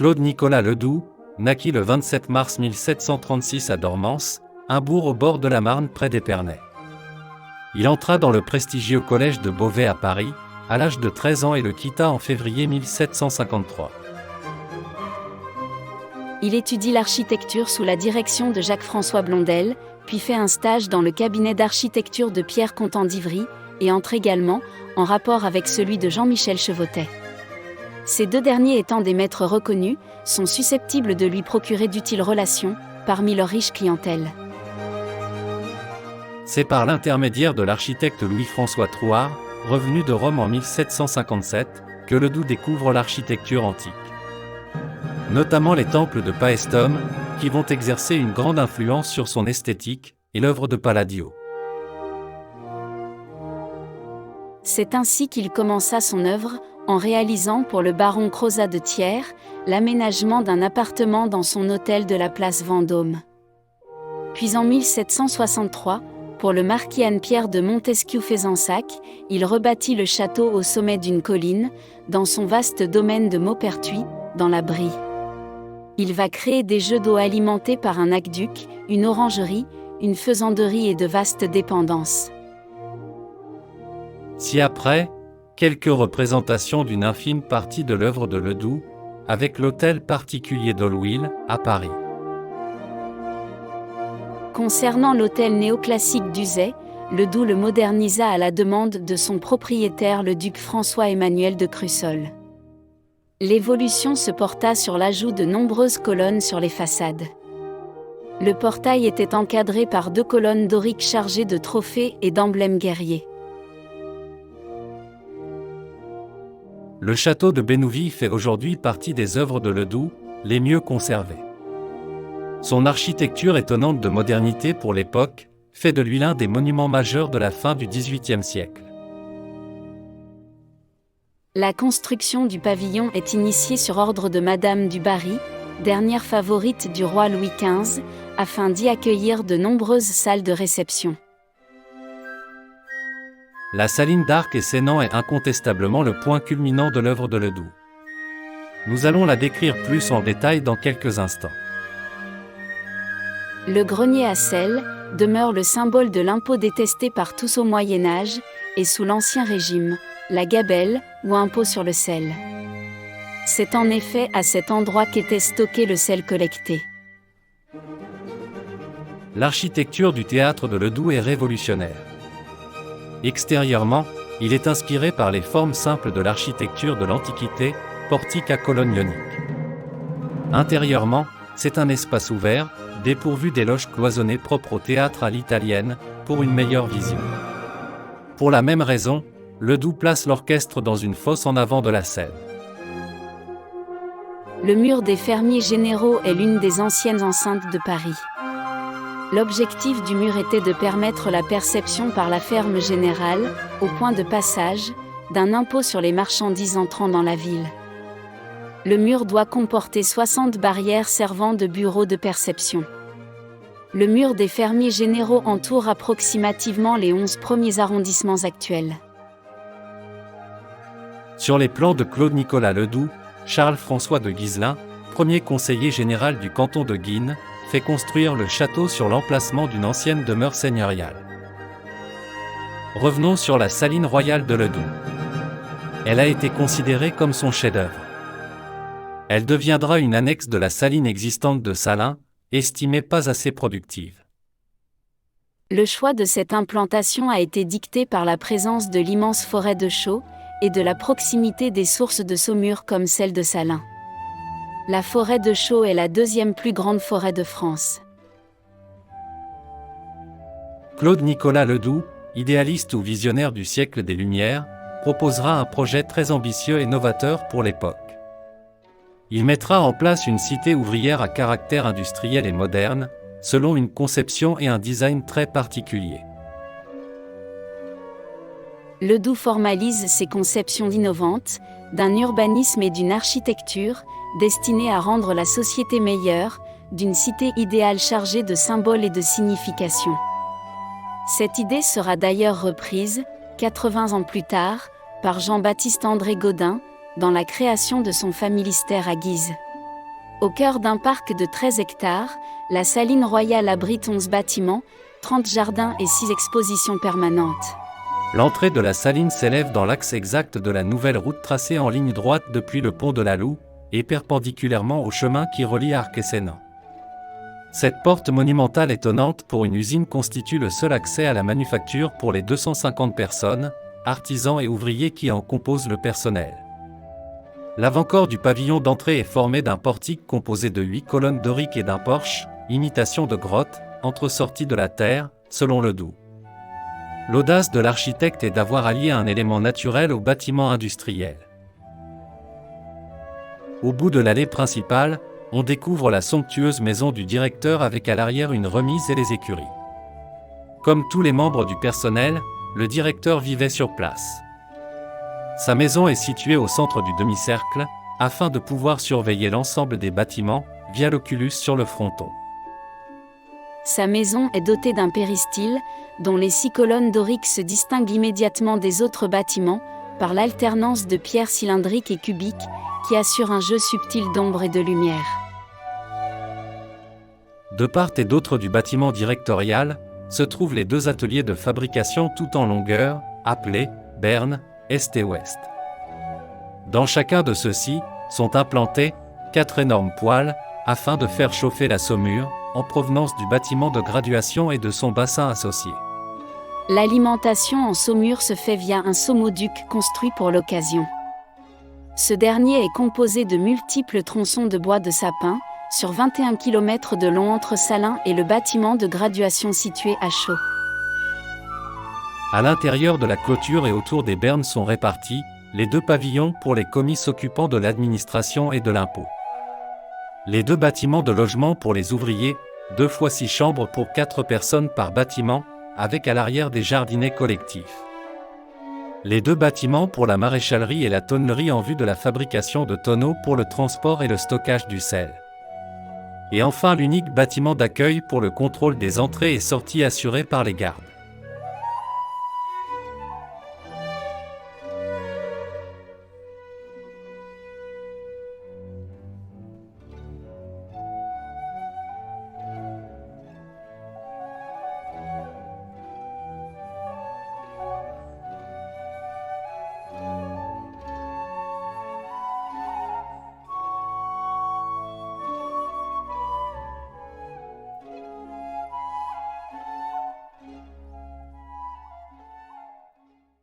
Claude-Nicolas Ledoux naquit le 27 mars 1736 à Dormance, un bourg au bord de la Marne près d'Épernay. Il entra dans le prestigieux collège de Beauvais à Paris, à l'âge de 13 ans et le quitta en février 1753. Il étudie l'architecture sous la direction de Jacques-François Blondel, puis fait un stage dans le cabinet d'architecture de Pierre Contant d'Ivry, et entre également en rapport avec celui de Jean-Michel Chevautet. Ces deux derniers étant des maîtres reconnus, sont susceptibles de lui procurer d'utiles relations, parmi leur riche clientèle. C'est par l'intermédiaire de l'architecte Louis-François Trouard, revenu de Rome en 1757, que Ledoux découvre l'architecture antique. Notamment les temples de Paestum, qui vont exercer une grande influence sur son esthétique, et l'œuvre de Palladio. C'est ainsi qu'il commença son œuvre, en réalisant pour le baron Crozat de Thiers, l'aménagement d'un appartement dans son hôtel de la place Vendôme. Puis en 1763, pour le marquis Anne-Pierre de Montesquiou-Fezensac, il rebâtit le château au sommet d'une colline, dans son vaste domaine de Maupertuis, dans la Brie. Il va créer des jeux d'eau alimentés par un aqueduc, une orangerie, une faisanderie et de vastes dépendances. Ci-après, quelques représentations d'une infime partie de l'œuvre de Ledoux, avec l'hôtel particulier d'Olwil, à Paris. Concernant l'hôtel néoclassique d'Uzès, Ledoux le modernisa à la demande de son propriétaire le duc François-Emmanuel de Crussol. L'évolution se porta sur l'ajout de nombreuses colonnes sur les façades. Le portail était encadré par 2 colonnes doriques chargées de trophées et d'emblèmes guerriers. Le château de Bénouville fait aujourd'hui partie des œuvres de Ledoux, les mieux conservées. Son architecture étonnante de modernité pour l'époque, fait de lui l'un des monuments majeurs de la fin du XVIIIe siècle. La construction du pavillon est initiée sur ordre de Madame du Barry, dernière favorite du roi Louis XV, afin d'y accueillir de nombreuses salles de réception. La saline d'Arc et Sénan est incontestablement le point culminant de l'œuvre de Ledoux. Nous allons la décrire plus en détail dans quelques instants. Le grenier à sel demeure le symbole de l'impôt détesté par tous au Moyen-Âge, et sous l'Ancien Régime, la gabelle, ou impôt sur le sel. C'est en effet à cet endroit qu'était stocké le sel collecté. L'architecture du théâtre de Ledoux est révolutionnaire. Extérieurement, il est inspiré par les formes simples de l'architecture de l'Antiquité, portique à colonnes ioniques. Intérieurement, c'est un espace ouvert, dépourvu des loges cloisonnées propres au théâtre à l'italienne, pour une meilleure vision. Pour la même raison, Ledoux place l'orchestre dans une fosse en avant de la scène. Le mur des fermiers généraux est l'une des anciennes enceintes de Paris. L'objectif du mur était de permettre la perception par la ferme générale, au point de passage, d'un impôt sur les marchandises entrant dans la ville. Le mur doit comporter 60 barrières servant de bureaux de perception. Le mur des fermiers généraux entoure approximativement les 11 premiers arrondissements actuels. Sur les plans de Claude-Nicolas Ledoux, Charles-François de Guiselin, premier conseiller général du canton de Guînes, fait construire le château sur l'emplacement d'une ancienne demeure seigneuriale. Revenons sur la saline royale de Ledoux. Elle a été considérée comme son chef-d'œuvre. Elle deviendra une annexe de la saline existante de Salins, estimée pas assez productive. Le choix de cette implantation a été dicté par la présence de l'immense forêt de chaux et de la proximité des sources de Saumur comme celle de Salins. La forêt de Chaux est la 2e plus grande forêt de France. Claude-Nicolas Ledoux, idéaliste ou visionnaire du siècle des Lumières, proposera un projet très ambitieux et novateur pour l'époque. Il mettra en place une cité ouvrière à caractère industriel et moderne, selon une conception et un design très particuliers. Ledoux formalise ses conceptions innovantes, d'un urbanisme et d'une architecture, destinée à rendre la société meilleure, d'une cité idéale chargée de symboles et de significations. Cette idée sera d'ailleurs reprise, 80 ans plus tard, par Jean-Baptiste André Gaudin, dans la création de son familistère à Guise. Au cœur d'un parc de 13 hectares, la Saline Royale abrite 11 bâtiments, 30 jardins et 6 expositions permanentes. L'entrée de la saline s'élève dans l'axe exact de la nouvelle route tracée en ligne droite depuis le pont de la Loue, et perpendiculairement au chemin qui relie Arc et Sénan. Cette porte monumentale étonnante pour une usine constitue le seul accès à la manufacture pour les 250 personnes, artisans et ouvriers qui en composent le personnel. L'avant-corps du pavillon d'entrée est formé d'un portique composé de 8 colonnes doriques et d'un porche, imitation de grotte, entresortie de la terre, selon Ledoux. L'audace de l'architecte est d'avoir allié un élément naturel au bâtiment industriel. Au bout de l'allée principale, on découvre la somptueuse maison du directeur avec à l'arrière une remise et les écuries. Comme tous les membres du personnel, le directeur vivait sur place. Sa maison est située au centre du demi-cercle, afin de pouvoir surveiller l'ensemble des bâtiments, via l'oculus sur le fronton. Sa maison est dotée d'un péristyle, dont les 6 colonnes doriques se distinguent immédiatement des autres bâtiments, par l'alternance de pierres cylindriques et cubiques, qui assurent un jeu subtil d'ombre et de lumière. De part et d'autre du bâtiment directorial, se trouvent les 2 ateliers de fabrication tout en longueur, appelés Berne, Est et Ouest. Dans chacun de ceux-ci, sont implantés 4 énormes poêles, afin de faire chauffer la saumure, en provenance du bâtiment de graduation et de son bassin associé. L'alimentation en saumure se fait via un saumoduc construit pour l'occasion. Ce dernier est composé de multiples tronçons de bois de sapin, sur 21 km de long entre Salins et le bâtiment de graduation situé à Chaux. À l'intérieur de la clôture et autour des bernes sont répartis les 2 pavillons pour les commis s'occupant de l'administration et de l'impôt. Les 2 bâtiments de logement pour les ouvriers, 2 fois 6 chambres pour 4 personnes par bâtiment, avec à l'arrière des jardinets collectifs. Les 2 bâtiments pour la maréchalerie et la tonnerie en vue de la fabrication de tonneaux pour le transport et le stockage du sel. Et enfin l'unique bâtiment d'accueil pour le contrôle des entrées et sorties assuré par les gardes.